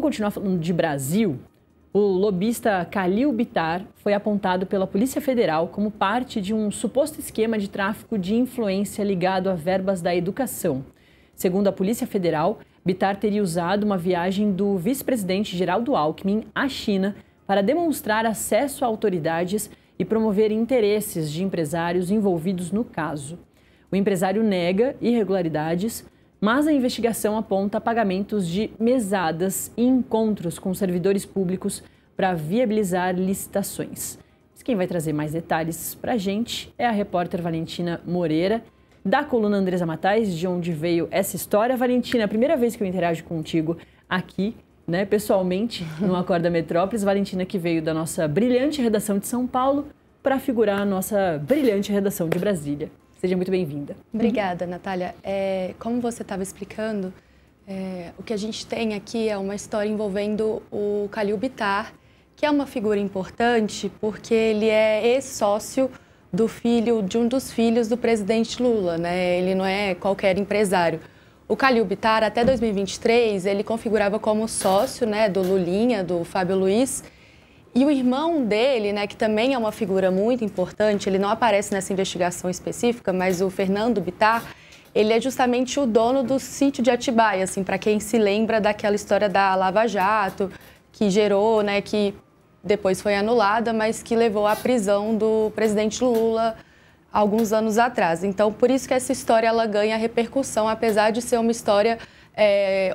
continuar falando de Brasil. O lobista Khalil Bittar foi apontado pela Polícia Federal como parte de um suposto esquema de tráfico de influência ligado a verbas da educação. Segundo a Polícia Federal, Bittar teria usado uma viagem do vice-presidente Geraldo Alckmin à China para demonstrar acesso a autoridades e promover interesses de empresários envolvidos no caso. O empresário nega irregularidades, mas a investigação aponta pagamentos de mesadas e encontros com servidores públicos para viabilizar licitações. Mas quem vai trazer mais detalhes para a gente é a repórter Valentina Moreira, da coluna Andresa Matais, de onde veio essa história. Valentina, a primeira vez que eu interajo contigo aqui, né, pessoalmente, no Acorda Metrópolis. Valentina, que veio da nossa brilhante redação de São Paulo para figurar a nossa brilhante redação de Brasília. Seja muito bem-vinda. Obrigada, Natália. Como você estava explicando, o que a gente tem aqui é uma história envolvendo o Khalil Bittar, que é uma figura importante porque ele é ex-sócio de um dos filhos do presidente Lula, né? Ele não é qualquer empresário. O Khalil Bittar, até 2023, ele configurava como sócio, né, do Lulinha, do Fábio Luiz. E o irmão dele, né, que também é uma figura muito importante, ele não aparece nessa investigação específica, mas o Fernando Bittar, ele é justamente o dono do sítio de Atibaia, assim, para quem se lembra daquela história da Lava Jato, que gerou, né, que depois foi anulada, mas que levou à prisão do presidente Lula alguns anos atrás. Então, por isso que essa história ela ganha repercussão, apesar de ser uma história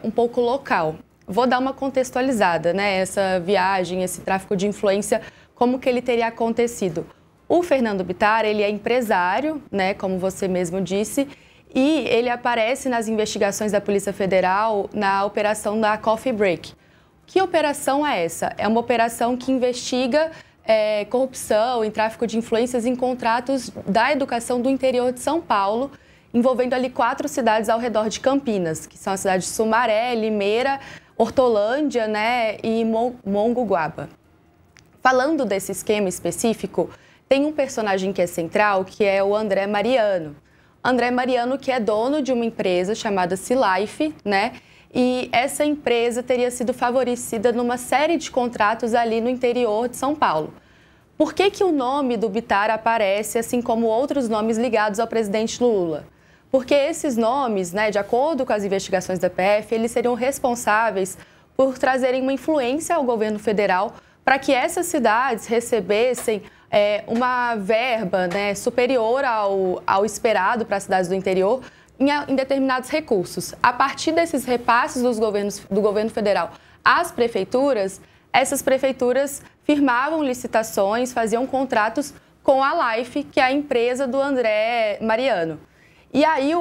um pouco local. Vou dar uma contextualizada, né? Essa viagem, esse tráfico de influência, como que ele teria acontecido. O Fernando Bittar, ele é empresário, né? Como você mesmo disse, e ele aparece nas investigações da Polícia Federal na operação da Coffee Break. Que operação é essa? É uma operação que investiga corrupção e tráfico de influências em contratos da educação do interior de São Paulo, envolvendo ali 4 cidades ao redor de Campinas, que são as cidades de Sumaré, Limeira, Hortolândia, né, e Mongaguaba. Falando desse esquema específico, tem um personagem que é central, que é o André Mariano. André Mariano, que é dono de uma empresa chamada Cilife, né, e essa empresa teria sido favorecida numa série de contratos ali no interior de São Paulo. Por que o nome do Bittar aparece, assim como outros nomes ligados ao presidente Lula? Porque esses nomes, né, de acordo com as investigações da PF, eles seriam responsáveis por trazerem uma influência ao governo federal para que essas cidades recebessem uma verba, né, superior ao esperado para as cidades do interior em determinados recursos. A partir desses repasses do governo federal às prefeituras, essas prefeituras firmavam licitações, faziam contratos com a Life, que é a empresa do André Mariano. E aí,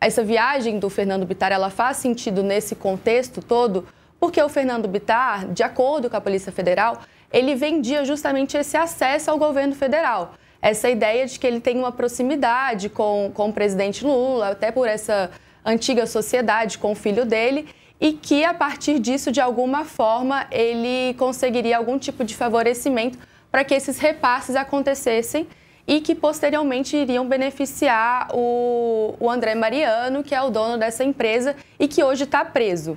essa viagem do Fernando Bittar, ela faz sentido nesse contexto todo, porque o Fernando Bittar, de acordo com a Polícia Federal, ele vendia justamente esse acesso ao governo federal. Essa ideia de que ele tem uma proximidade com o presidente Lula, até por essa antiga sociedade com o filho dele, e que, a partir disso, de alguma forma, ele conseguiria algum tipo de favorecimento para que esses repasses acontecessem e que posteriormente iriam beneficiar o André Mariano, que é o dono dessa empresa e que hoje está preso.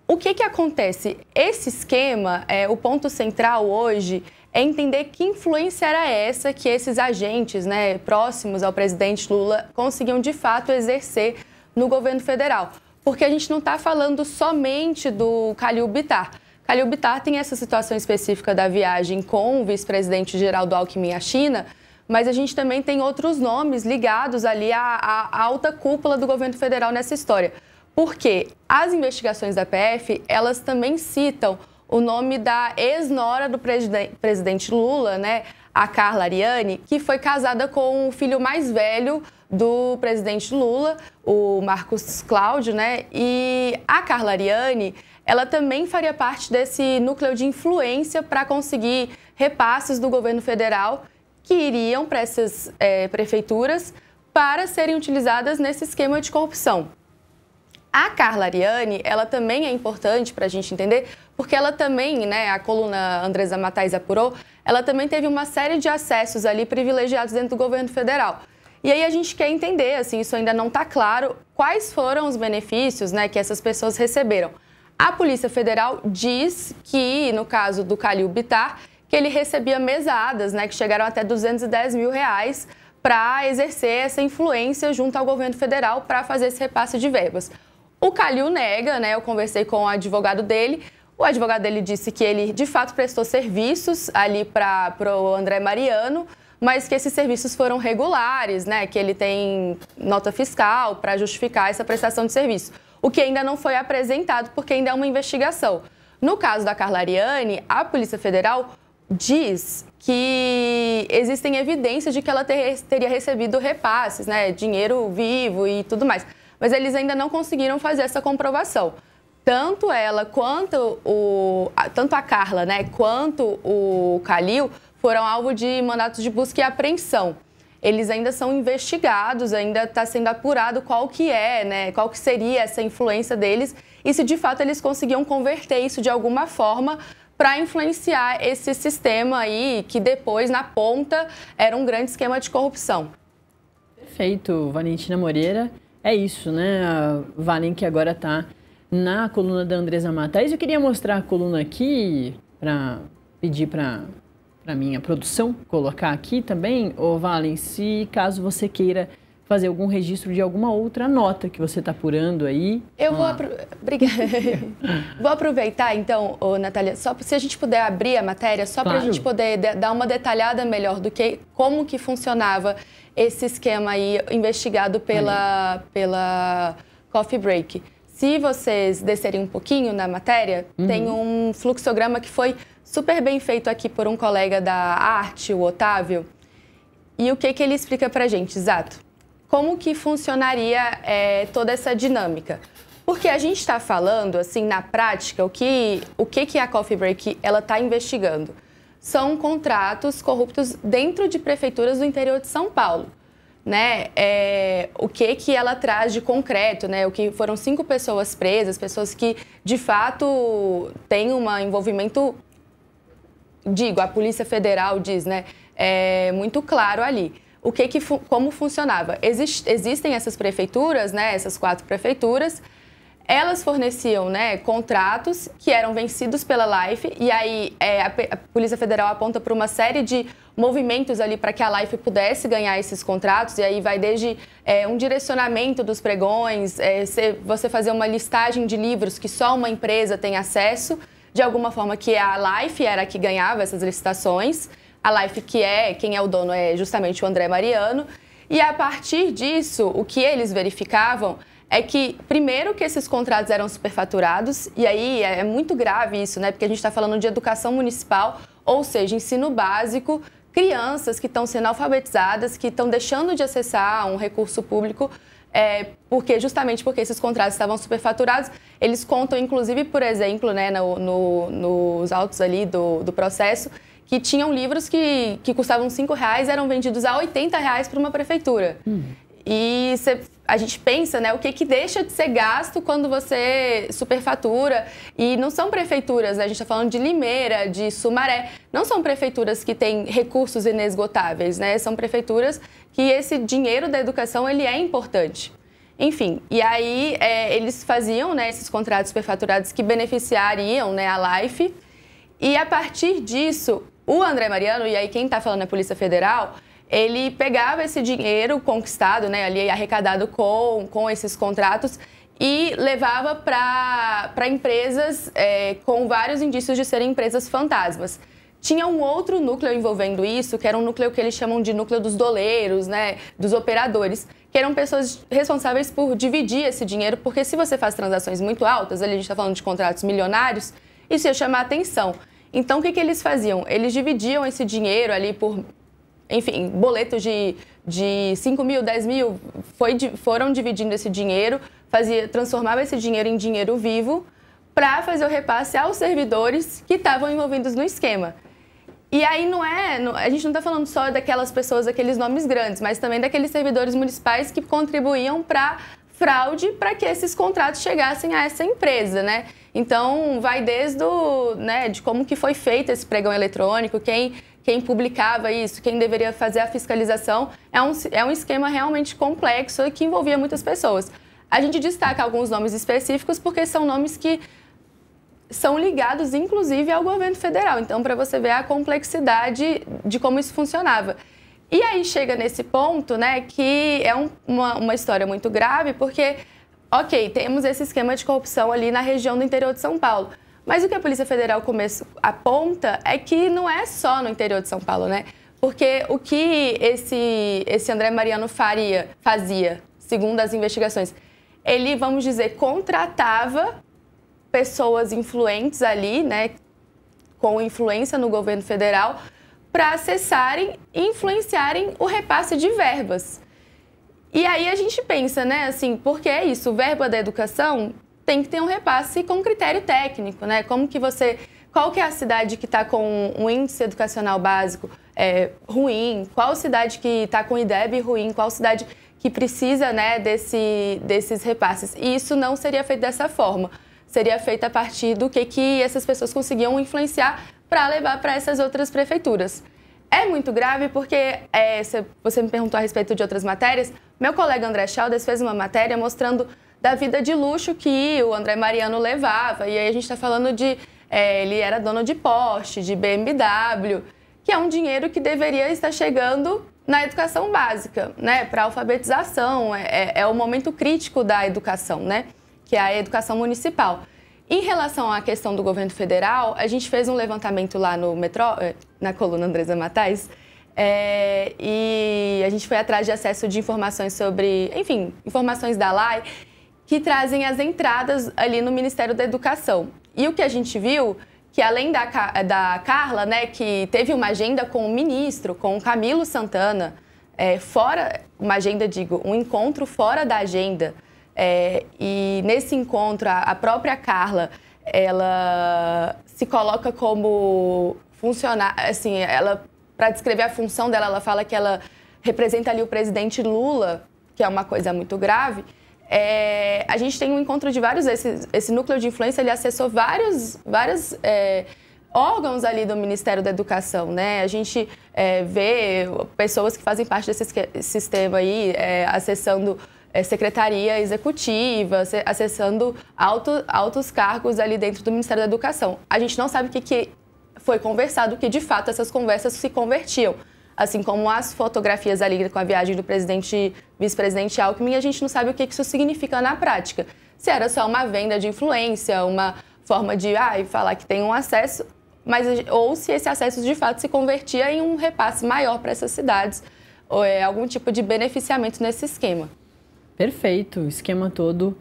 O que acontece? Esse esquema, o ponto central hoje é entender que influência era essa que esses agentes, né, próximos ao presidente Lula conseguiam de fato exercer no governo federal. Porque a gente não está falando somente do Khalil Bittar. Khalil Bittar tem essa situação específica da viagem com o vice-presidente Geraldo Alckmin à China, mas a gente também tem outros nomes ligados ali à alta cúpula do governo federal nessa história. Porque as investigações da PF, elas também citam o nome da ex-nora do presidente Lula, né, a Carla Ariane, que foi casada com o filho mais velho do presidente Lula, o Marcos Cláudio, né? E a Carla Ariane, ela também faria parte desse núcleo de influência para conseguir repasses do governo federal que iriam para essas prefeituras para serem utilizadas nesse esquema de corrupção. A Carla Ariane, ela também é importante para a gente entender, porque ela também, né, a coluna Andresa Matais apurou, ela também teve uma série de acessos ali privilegiados dentro do governo federal. E aí a gente quer entender, assim, isso ainda não está claro, quais foram os benefícios, né, que essas pessoas receberam. A Polícia Federal diz que, no caso do Khalil Bittar, que ele recebia mesadas, né, que chegaram até R$210 mil para exercer essa influência junto ao governo federal para fazer esse repasse de verbas. O Khalil nega, né, eu conversei com o advogado dele disse que ele, de fato, prestou serviços ali para o André Mariano, mas que esses serviços foram regulares, né, que ele tem nota fiscal para justificar essa prestação de serviço. O que ainda não foi apresentado, porque ainda é uma investigação. No caso da Carla Ariane, a Polícia Federal diz que existem evidências de que ela teria recebido repasses, né, dinheiro vivo e tudo mais. Mas eles ainda não conseguiram fazer essa comprovação. Tanto ela quanto tanto a Carla, né, quanto o Khalil foram alvo de mandatos de busca e apreensão. Eles ainda são investigados, ainda está sendo apurado qual que seria essa influência deles e se de fato eles conseguiam converter isso de alguma forma para influenciar esse sistema aí, que depois, na ponta, era um grande esquema de corrupção. Perfeito, Valentina Moreira. É isso, né? A Valen que agora está na coluna da Andresa Matais. Eu queria mostrar a coluna aqui, para pedir para minha produção colocar aqui também, ô Valen, se caso você queira fazer algum registro de alguma outra nota que você está apurando aí. Eu vou aproveitar, então, Natália, só se a gente puder abrir a matéria, só para a gente poder dar uma detalhada melhor do que como que funcionava esse esquema aí investigado pela Coffee Break. Se vocês descerem um pouquinho na matéria, tem um fluxograma que foi super bem feito aqui por um colega da arte, o Otávio. E o que ele explica pra gente, exato? Como que funcionaria toda essa dinâmica? Porque a gente está falando, assim, na prática, o que a Coffee Break ela está investigando? São contratos corruptos dentro de prefeituras do interior de São Paulo. Né? O que ela traz de concreto, né? O que foram 5 pessoas presas, pessoas que de fato têm um envolvimento, a Polícia Federal diz, né? Muito claro ali. Como funcionava? Existem essas prefeituras, né? Essas 4 prefeituras. Elas forneciam, né, contratos que eram vencidos pela Life e aí a Polícia Federal aponta para uma série de movimentos ali para que a Life pudesse ganhar esses contratos e aí vai desde um direcionamento dos pregões, você fazer uma listagem de livros que só uma empresa tem acesso, de alguma forma que a Life era a que ganhava essas licitações, a Life quem é o dono é justamente o André Mariano e a partir disso o que eles verificavam é que, primeiro, que esses contratos eram superfaturados, e aí é muito grave isso, né? Porque a gente está falando de educação municipal, ou seja, ensino básico, crianças que estão sendo alfabetizadas, que estão deixando de acessar um recurso público, justamente porque esses contratos estavam superfaturados. Eles contam, inclusive, por exemplo, né, nos autos ali do processo, que tinham livros que custavam R$5, eram vendidos a R$80 para uma prefeitura. E a gente pensa, né, o que deixa de ser gasto quando você superfatura. E não são prefeituras, né, a gente está falando de Limeira, de Sumaré. Não são prefeituras que têm recursos inesgotáveis, né? São prefeituras que esse dinheiro da educação ele é importante. Enfim, e aí eles faziam, né, esses contratos superfaturados que beneficiariam, né, a Life. E a partir disso, o André Mariano, e aí quem está falando é a Polícia Federal, ele pegava esse dinheiro conquistado, né, ali arrecadado com esses contratos e levava para empresas com vários indícios de serem empresas fantasmas. Tinha um outro núcleo envolvendo isso, que era um núcleo que eles chamam de núcleo dos doleiros, né, dos operadores, que eram pessoas responsáveis por dividir esse dinheiro, porque se você faz transações muito altas, ali a gente está falando de contratos milionários, isso ia chamar atenção. Então, o que eles faziam? Eles dividiam esse dinheiro ali por... Enfim, boletos de 5 mil, 10 mil, foram dividindo esse dinheiro, transformava esse dinheiro em dinheiro vivo para fazer o repasse aos servidores que estavam envolvidos no esquema. E aí a gente não está falando só daquelas pessoas, daqueles nomes grandes, mas também daqueles servidores municipais que contribuíam para fraude para que esses contratos chegassem a essa empresa, né? Então, vai desde de como que foi feito esse pregão eletrônico, quem publicava isso, quem deveria fazer a fiscalização. É um esquema realmente complexo e que envolvia muitas pessoas. A gente destaca alguns nomes específicos porque são nomes que são ligados, inclusive, ao governo federal. Então, para você ver a complexidade de como isso funcionava. E aí chega nesse ponto, né, que é uma história muito grave, porque, ok, temos esse esquema de corrupção ali na região do interior de São Paulo. Mas o que a Polícia Federal aponta é que não é só no interior de São Paulo, né? Porque o que esse André Mariano fazia, segundo as investigações, ele, vamos dizer, contratava pessoas influentes ali, né, com influência no governo federal, para acessarem e influenciarem o repasse de verbas. E aí a gente pensa, né, assim, porque é isso, verba da educação tem que ter um repasse com critério técnico, né? Qual que é a cidade que está com um índice educacional básico ruim? Qual cidade que está com IDEB ruim? Qual cidade que precisa, né, desses repasses? E isso não seria feito dessa forma. Seria feito a partir do que essas pessoas conseguiam influenciar para levar para essas outras prefeituras. É muito grave porque, você me perguntou a respeito de outras matérias, meu colega André Chaldes fez uma matéria mostrando da vida de luxo que o André Mariano levava. E aí a gente está falando ele era dono de Porsche, de BMW, que é um dinheiro que deveria estar chegando na educação básica, né, para alfabetização. É o momento crítico da educação, né, que é a educação municipal. Em relação à questão do governo federal, a gente fez um levantamento lá no Metrô, na coluna Andresa Matais, e a gente foi atrás de acesso de informações sobre, enfim, informações da LAI, que trazem as entradas ali no Ministério da Educação. E o que a gente viu, que além da Carla, né, que teve uma agenda com o ministro, com o Camilo Santana, um encontro fora da agenda. E nesse encontro, a própria Carla, ela se coloca como funcionária, assim, para descrever a função dela, ela fala que ela representa ali o presidente Lula, que é uma coisa muito grave. A gente tem um encontro de esse núcleo de influência, ele acessou vários órgãos ali do Ministério da Educação, né? A gente vê pessoas que fazem parte desse sistema aí, acessando secretaria executiva, acessando altos cargos ali dentro do Ministério da Educação. A gente não sabe o que foi conversado, que de fato essas conversas se convertiam. Assim como as fotografias ali com a viagem do vice-presidente Alckmin, a gente não sabe o que isso significa na prática. Se era só uma venda de influência, uma forma de falar que tem um acesso, ou se esse acesso de fato se convertia em um repasse maior para essas cidades, ou algum tipo de beneficiamento nesse esquema. Perfeito, o esquema todo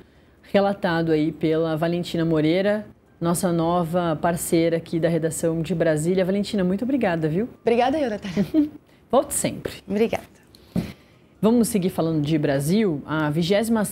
relatado aí pela Valentina Moreira, nossa nova parceira aqui da redação de Brasília. Valentina, muito obrigada, viu? Obrigada, Natália. Volte sempre. Obrigada. Vamos seguir falando de Brasil. A 26ª